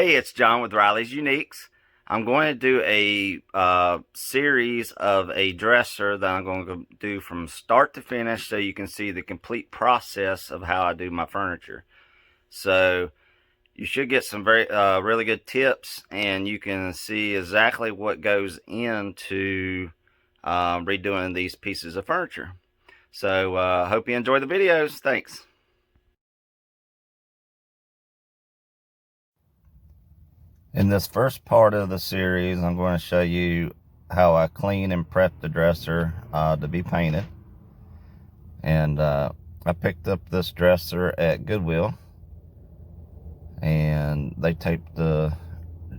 Hey, it's John with Riley's Uniques. I'm going to do a series of a dresser that I'm going to do from start to finish so you can see the complete process of how I do my furniture. So you should get some really good tips, and you can see exactly what goes into redoing these pieces of furniture. So hope you enjoy the videos. Thanks. In this first part of the series, I'm going to show you how I clean and prep the dresser to be painted. And I picked up this dresser at Goodwill, and they taped the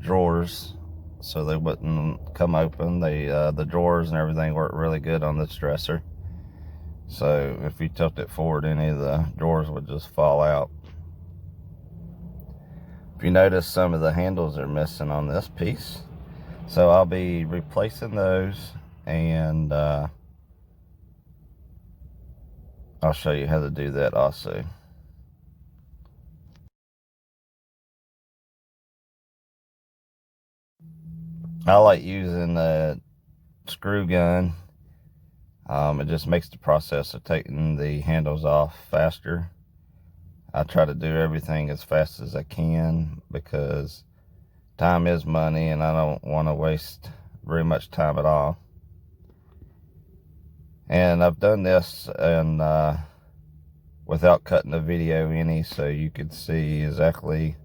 drawers so they wouldn't come open. The drawers and everything worked really good on this dresser. So if you tilt it forward, any of the drawers would just fall out. If you notice, some of the handles are missing on this piece, so I'll be replacing those, and I'll show you how to do that also. I like using a screw gun. It just makes the process of taking the handles off faster. I try to do everything as fast as I can because time is money, and I don't want to waste very much time at all. And I've done this and without cutting the video any, so you could see exactly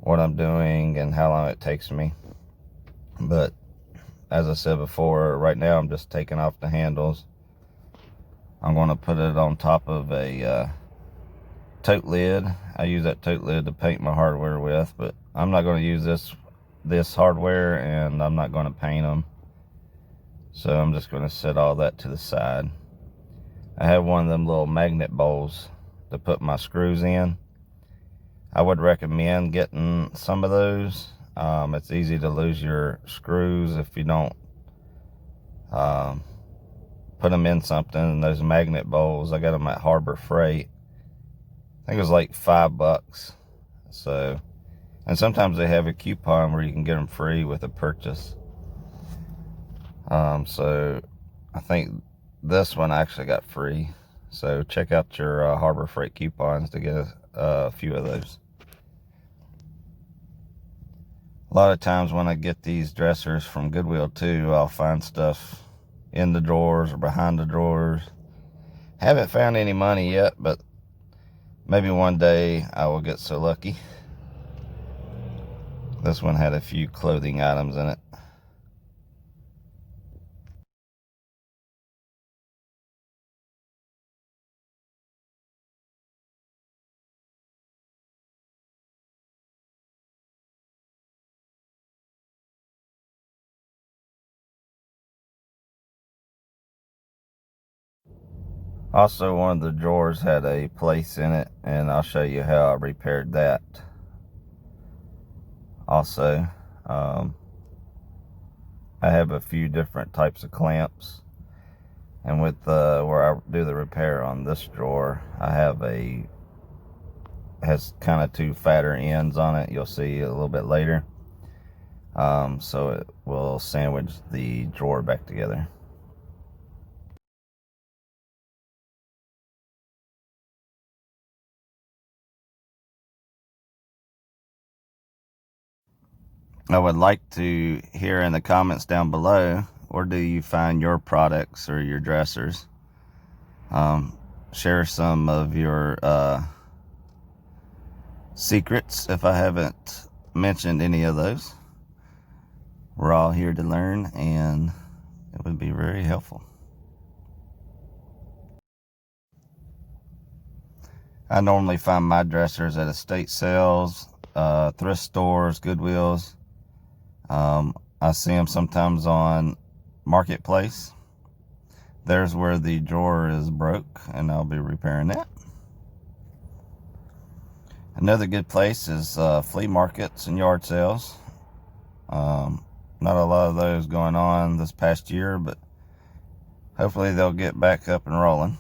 what I'm doing and how long it takes me. But as I said before, right now I'm just taking off the handles. I'm going to put it on top of a tote lid. I use that tote lid to paint my hardware with, but I'm not going to use this hardware, and I'm not going to paint them. So I'm just going to set all that to the side. I have one of them little magnet bowls to put my screws in. I would recommend getting some of those. It's easy to lose your screws if you don't put them in something. And those magnet bowls, I got them at Harbor Freight. I think it was like $5. So, and sometimes they have a coupon where you can get them free with a purchase. So I think this one I actually got free. So check out your Harbor Freight coupons to get a few of those. A lot of times when I get these dressers from Goodwill too, I'll find stuff in the drawers or behind the drawers. Haven't found any money yet, but maybe one day I will get so lucky. This one had a few clothing items in it. Also, one of the drawers had a place in it, and I'll show you how I repaired that. Also, I have a few different types of clamps, and with where I do the repair on this drawer, I have has kind of two fatter ends on it. You'll see a little bit later. So it will sandwich the drawer back together. I would like to hear in the comments down below, where do you find your products or your dressers? Share some of your secrets if I haven't mentioned any of those. We're all here to learn, and it would be very helpful. I normally find my dressers at estate sales, thrift stores, Goodwills. I see them sometimes on Marketplace. There's where the drawer is broke, and I'll be repairing that. Another good place is flea markets and yard sales. Not a lot of those going on this past year, but hopefully they'll get back up and rolling.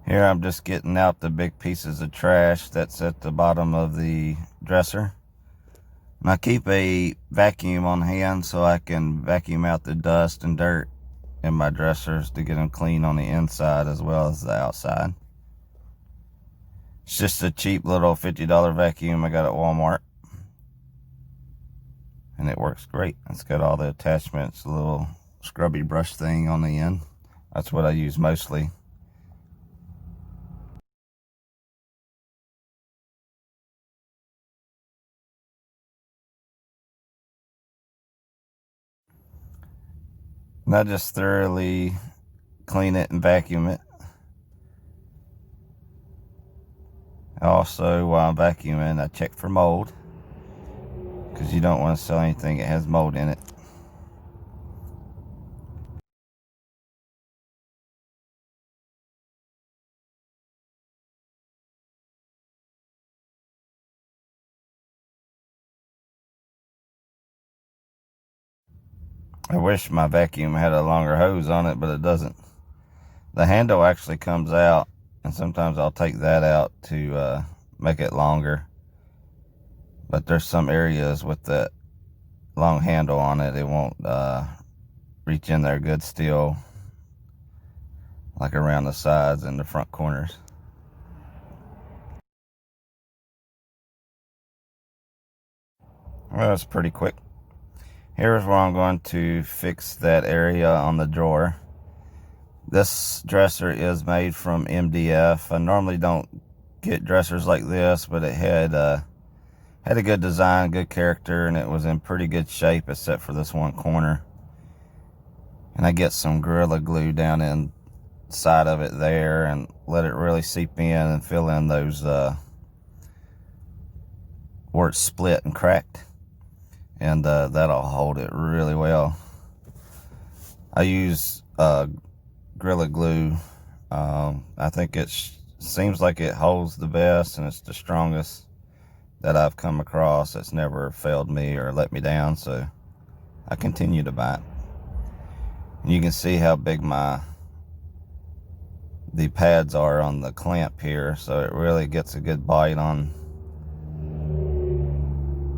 Here I'm just getting out the big pieces of trash that's at the bottom of the dresser. And I keep a vacuum on hand so I can vacuum out the dust and dirt in my dressers to get them clean on the inside as well as the outside. It's just a cheap little $50 vacuum I got at Walmart. And it works great. It's got all the attachments, a little scrubby brush thing on the end. That's what I use mostly. And I just thoroughly clean it and vacuum it. Also, while I'm vacuuming, I check for mold, because you don't want to sell anything that has mold in it. I wish my vacuum had a longer hose on it, but it doesn't. The handle actually comes out, and sometimes I'll take that out to make it longer. But there's some areas with that long handle on it, it won't reach in there good still, like around the sides and the front corners. Well, it's pretty quick. Here's where I'm going to fix that area on the drawer. This dresser is made from MDF. I normally don't get dressers like this, but it had a good design, good character, and it was in pretty good shape except for this one corner. And I get some Gorilla Glue down inside of it there and let it really seep in and fill in those where it's split and cracked. And that'll hold it really well. I use Gorilla Glue. I think it seems like it holds the best, and it's the strongest that I've come across. It's never failed me or let me down, so I continue to buy it. And you can see how big the pads are on the clamp here, so it really gets a good bite on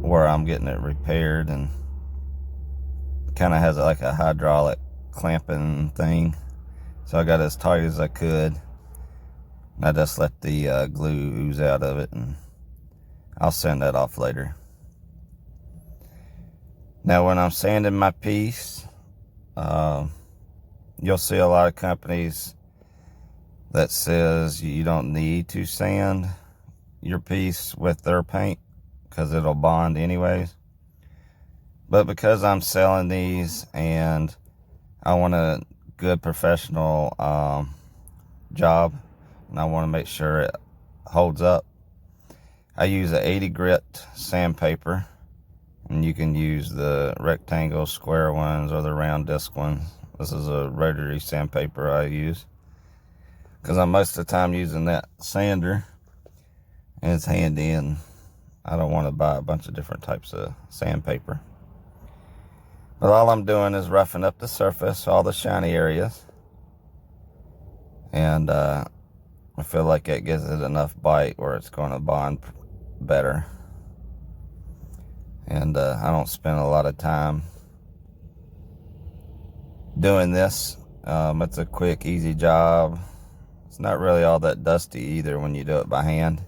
where I'm getting it repaired, and kind of has like a hydraulic clamping thing. So I got it as tight as I could. And I just let the glue ooze out of it, and I'll sand that off later. Now when I'm sanding my piece, you'll see a lot of companies that says you don't need to sand your piece with their paint because it'll bond anyways. But because I'm selling these and I want a good professional job, and I want to make sure it holds up, I use a 80 grit sandpaper, and you can use the rectangle square ones or the round disc ones. This is a rotary sandpaper I use because I'm most of the time using that sander, and it's handy, and I don't want to buy a bunch of different types of sandpaper. But all I'm doing is roughing up the surface, all the shiny areas. And I feel like it gives it enough bite where it's going to bond better. And I don't spend a lot of time doing this. It's a quick, easy job. It's not really all that dusty either when you do it by hand.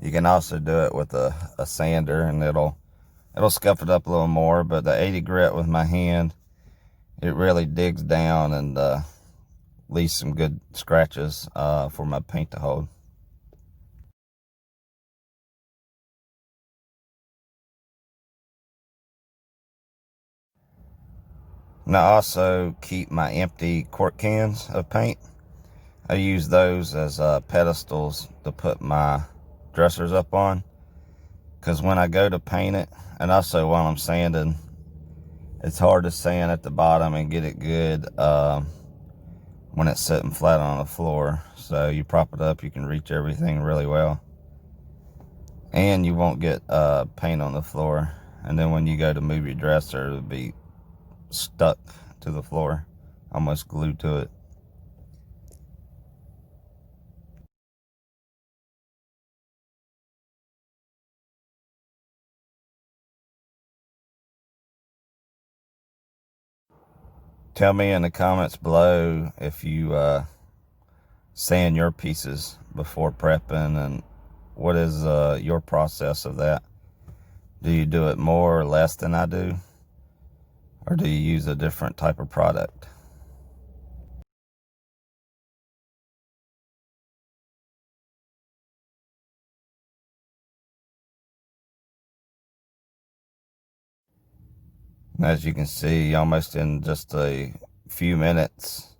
You can also do it with a sander, and it'll scuff it up a little more. But the 80 grit with my hand, it really digs down and leaves some good scratches for my paint to hold. And I also keep my empty quart cans of paint. I use those as pedestals to put my dressers up on, because when I go to paint it, and also while I'm sanding, it's hard to sand at the bottom and get it good when it's sitting flat on the floor. So you prop it up, you can reach everything really well, and you won't get paint on the floor. And then when you go to move your dresser, it'll be stuck to the floor, almost glued to it. Tell me in the comments below if you sand your pieces before prepping, and what is your process of that. Do you do it more or less than I do? Or do you use a different type of product? And as you can see, almost in just a few minutes,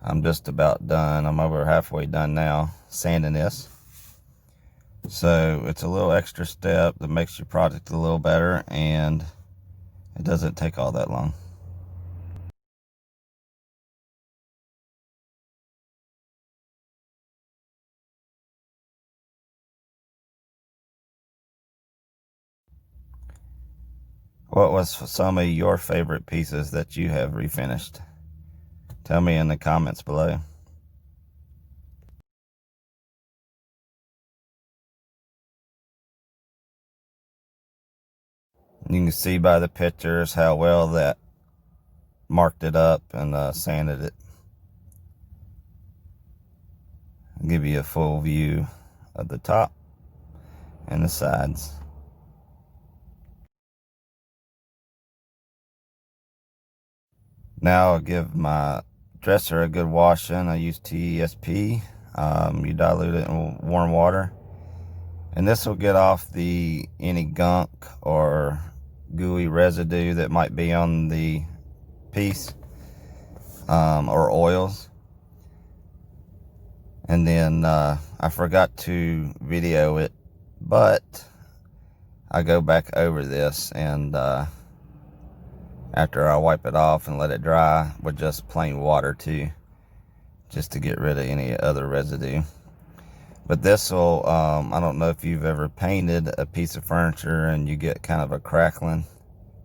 I'm just about done. I'm over halfway done now sanding this. So it's a little extra step that makes your product a little better, and it doesn't take all that long. What was some of your favorite pieces that you have refinished? Tell me in the comments below. You can see by the pictures how well that marked it up and sanded it. I'll give you a full view of the top and the sides. Now I'll give my dresser a good washing. I use TESP. You dilute it in warm water, and this will get off any gunk or gooey residue that might be on the piece, or oils. And then I forgot to video it, but I go back over this, and after I wipe it off and let it dry with just plain water too, just to get rid of any other residue. But this will, I don't know if you've ever painted a piece of furniture and you get kind of a crackling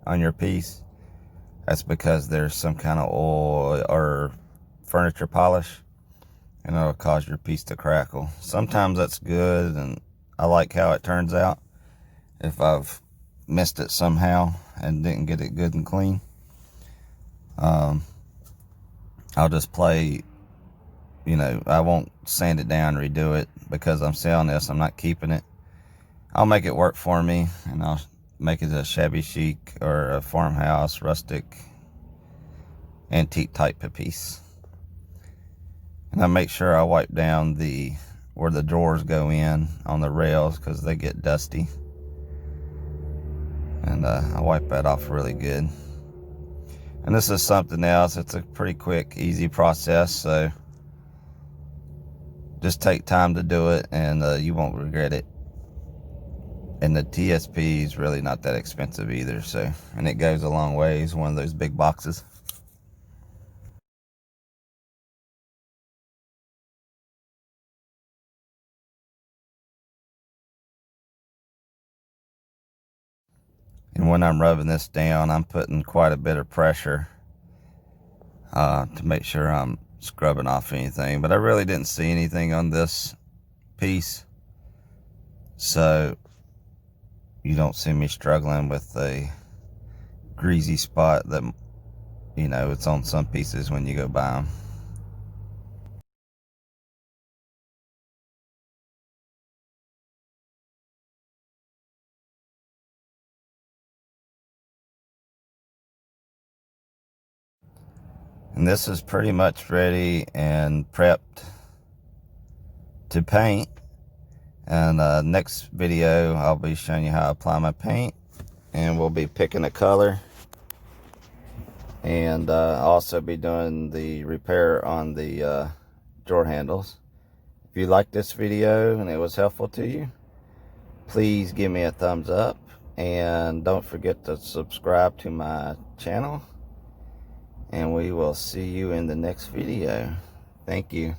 on your piece. That's because there's some kind of oil or furniture polish, and it'll cause your piece to crackle. Sometimes that's good, and I like how it turns out. If I've missed it somehow and didn't get it good and clean, I'll just play, I won't sand it down, redo it, because I'm selling this. I'm not keeping it. I'll make it work for me, and I'll make it a shabby chic or a farmhouse, rustic, antique type of piece. And I make sure I wipe down where the drawers go in on the rails, because they get dusty. And I wipe that off really good. And this is something else. It's a pretty quick, easy process, so just take time to do it, and you won't regret it. And the TSP is really not that expensive either, and it goes a long ways, one of those big boxes. And when I'm rubbing this down, I'm putting quite a bit of pressure to make sure I'm scrubbing off anything. But I really didn't see anything on this piece, so you don't see me struggling with a greasy spot that, it's on some pieces when you go buy them. And this is pretty much ready and prepped to paint. And next video, I'll be showing you how I apply my paint, and we'll be picking a color, and also be doing the repair on the drawer handles. If you liked this video and it was helpful to you, please give me a thumbs up, and don't forget to subscribe to my channel, and we will see you in the next video. Thank you.